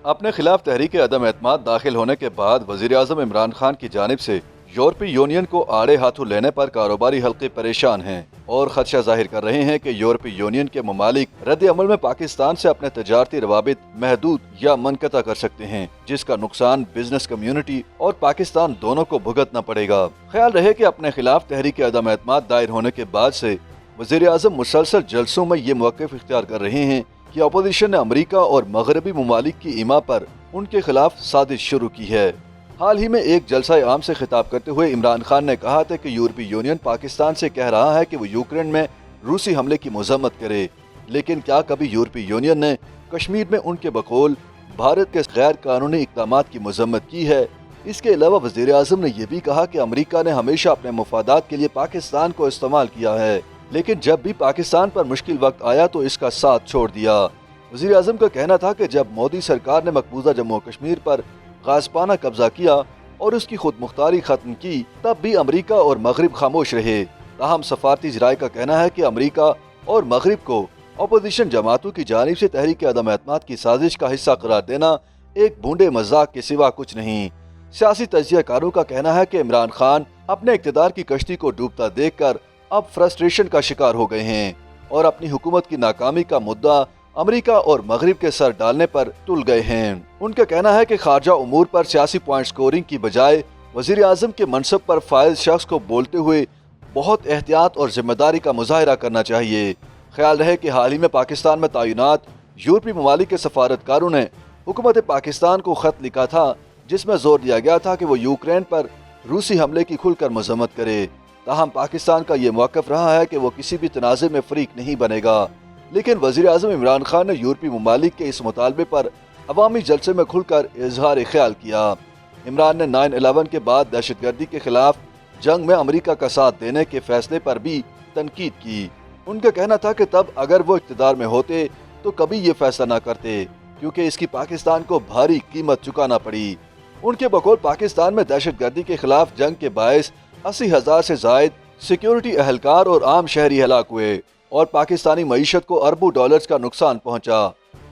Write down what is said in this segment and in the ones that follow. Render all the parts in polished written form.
اپنے خلاف تحریک عدم اعتماد داخل ہونے کے بعد وزیر اعظم عمران خان کی جانب سے یورپی یونین کو آڑے ہاتھوں لینے پر کاروباری حلقے پریشان ہیں اور خدشہ ظاہر کر رہے ہیں کہ یورپی یونین کے ممالک رد عمل میں پاکستان سے اپنے تجارتی روابط محدود یا منقطع کر سکتے ہیں، جس کا نقصان بزنس کمیونٹی اور پاکستان دونوں کو بھگتنا پڑے گا۔ خیال رہے کہ اپنے خلاف تحریک عدم اعتماد دائر ہونے کے بعد سے وزیر اعظم مسلسل جلسوں میں یہ موقف اختیار کر رہے ہیں کہ اپوزیشن نے امریکہ اور مغربی ممالک کی ایما پر ان کے خلاف سازش شروع کی ہے۔ حال ہی میں ایک جلسہ عام سے خطاب کرتے ہوئے عمران خان نے کہا تھا کہ یورپی یونین پاکستان سے کہہ رہا ہے کہ وہ یوکرین میں روسی حملے کی مذمت کرے، لیکن کیا کبھی یورپی یونین نے کشمیر میں ان کے بقول بھارت کے غیر قانونی اقدامات کی مذمت کی ہے؟ اس کے علاوہ وزیر اعظم نے یہ بھی کہا کہ امریکہ نے ہمیشہ اپنے مفادات کے لیے پاکستان کو استعمال کیا ہے، لیکن جب بھی پاکستان پر مشکل وقت آیا تو اس کا ساتھ چھوڑ دیا۔ وزیر اعظم کا کہنا تھا کہ جب مودی سرکار نے مقبوضہ جموں و کشمیر پر غاصبانہ قبضہ کیا اور اس کی خود مختاری ختم کی، تب بھی امریکہ اور مغرب خاموش رہے۔ تاہم سفارتی ذرائع کا کہنا ہے کہ امریکہ اور مغرب کو اپوزیشن جماعتوں کی جانب سے تحریک عدم اعتماد کی سازش کا حصہ قرار دینا ایک بھونڈے مذاق کے سوا کچھ نہیں۔ سیاسی تجزیہ کاروں کا کہنا ہے کہ عمران خان اپنے اقتدار کی کشتی کو ڈوبتا دیکھ کر اب فرسٹریشن کا شکار ہو گئے ہیں اور اپنی حکومت کی ناکامی کا مدعا امریکہ اور مغرب کے سر ڈالنے پر تل گئے ہیں۔ ان کا کہنا ہے کہ خارجہ امور پر سیاسی پوائنٹ سکورنگ کی بجائے وزیر اعظم کے منصب پر فائز شخص کو بولتے ہوئے بہت احتیاط اور ذمہ داری کا مظاہرہ کرنا چاہیے۔ خیال رہے کہ حال ہی میں پاکستان میں تعینات یورپی ممالک کے سفارتکاروں نے حکومت پاکستان کو خط لکھا تھا جس میں زور دیا گیا تھا کہ وہ یوکرین پر روسی حملے کی کھل کر مذمت کرے۔ تاہم پاکستان کا یہ موقف رہا ہے کہ وہ کسی بھی تنازع میں فریق نہیں بنے گا، لیکن وزیر اعظم عمران خان نے یورپی ممالک کے اس مطالبے پر عوامی جلسے میں کھل کر اظہار خیال کیا۔ عمران نے 9/11 کے بعد دہشت گردی کے خلاف جنگ میں امریکہ کا ساتھ دینے کے فیصلے پر بھی تنقید کی۔ ان کا کہنا تھا کہ تب اگر وہ اقتدار میں ہوتے تو کبھی یہ فیصلہ نہ کرتے، کیونکہ اس کی پاکستان کو بھاری قیمت چکانا پڑی۔ ان کے بقول پاکستان میں دہشت گردی کے خلاف جنگ کے باعث 80,000 سے زائد سیکیورٹی اہلکار اور عام شہری ہلاک ہوئے اور پاکستانی معیشت کو اربوں ڈالرز کا نقصان پہنچا۔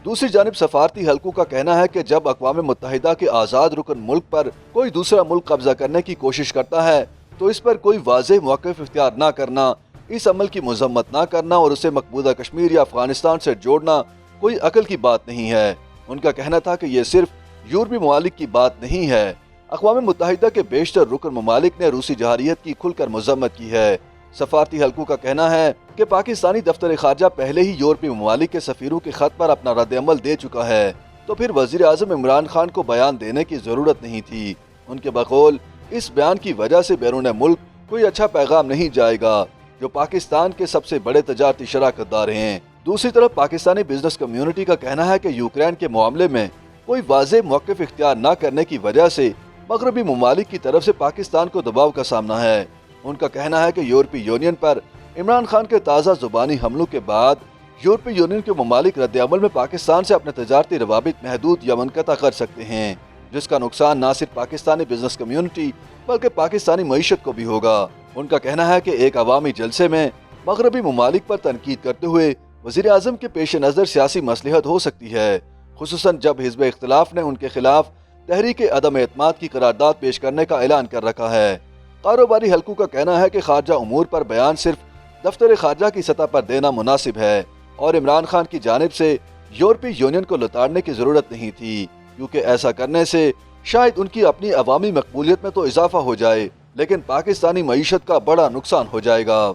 دوسری جانب سفارتی حلقوں کا کہنا ہے کہ جب اقوام متحدہ کے آزاد رکن ملک پر کوئی دوسرا ملک قبضہ کرنے کی کوشش کرتا ہے تو اس پر کوئی واضح موقف اختیار نہ کرنا، اس عمل کی مذمت نہ کرنا اور اسے مقبوضہ کشمیر یا افغانستان سے جوڑنا کوئی عقل کی بات نہیں ہے۔ ان کا کہنا تھا کہ یہ صرف یورپی ممالک کی بات نہیں ہے، اقوام متحدہ کے بیشتر رکن ممالک نے روسی جارحیت کی کھل کر مذمت کی ہے۔ سفارتی حلقوں کا کہنا ہے کہ پاکستانی دفتر خارجہ پہلے ہی یورپی ممالک کے سفیروں کے خط پر اپنا رد عمل دے چکا ہے، تو پھر وزیر اعظم عمران خان کو بیان دینے کی ضرورت نہیں تھی۔ ان کے بقول اس بیان کی وجہ سے بیرون ملک کوئی اچھا پیغام نہیں جائے گا، جو پاکستان کے سب سے بڑے تجارتی شراکت دار ہیں۔ دوسری طرف پاکستانی بزنس کمیونٹی کا کہنا ہے کہ یوکرین کے معاملے میں کوئی واضح موقف اختیار نہ کرنے کی وجہ سے مغربی ممالک کی طرف سے پاکستان کو دباؤ کا سامنا ہے۔ ان کا کہنا ہے کہ یورپی یونین پر عمران خان کے تازہ زبانی حملوں کے بعد یورپی یونین کے ممالک رد عمل میں پاکستان سے اپنے تجارتی روابط محدود یا منقطع کر سکتے ہیں، جس کا نقصان نہ صرف پاکستانی بزنس کمیونٹی بلکہ پاکستانی معیشت کو بھی ہوگا۔ ان کا کہنا ہے کہ ایک عوامی جلسے میں مغربی ممالک پر تنقید کرتے ہوئے وزیر اعظم کے پیش نظر سیاسی مصلحت ہو سکتی ہے، خصوصاً جب حزب اختلاف نے ان کے خلاف تحریک عدم اعتماد کی قرارداد پیش کرنے کا اعلان کر رکھا ہے۔ کاروباری حلقوں کا کہنا ہے کہ خارجہ امور پر بیان صرف دفتر خارجہ کی سطح پر دینا مناسب ہے اور عمران خان کی جانب سے یورپی یونین کو لتاڑنے کی ضرورت نہیں تھی، کیونکہ ایسا کرنے سے شاید ان کی اپنی عوامی مقبولیت میں تو اضافہ ہو جائے لیکن پاکستانی معیشت کا بڑا نقصان ہو جائے گا۔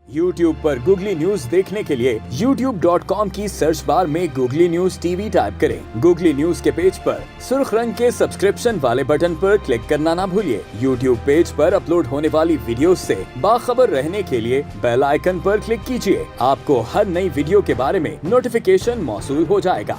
یوٹیوب پر گوگلی نیوز دیکھنے کے لیے youtube.com کی سرچ بار میں googly news T V type کریں۔ گوگلی نیوز کے پیج پر سرخ رنگ کے سبسکرپشن والے بٹن پر کلک کرنا نہ بھولیے۔ یوٹیوب پیج پر اپلوڈ ہونے والی ویڈیوز سے باخبر رہنے کے لیے بیل آئیکن پر کلک کیجیے۔ آپ کو ہر نئی ویڈیو کے بارے میں نوٹیفیکیشن موصول ہو جائے گا۔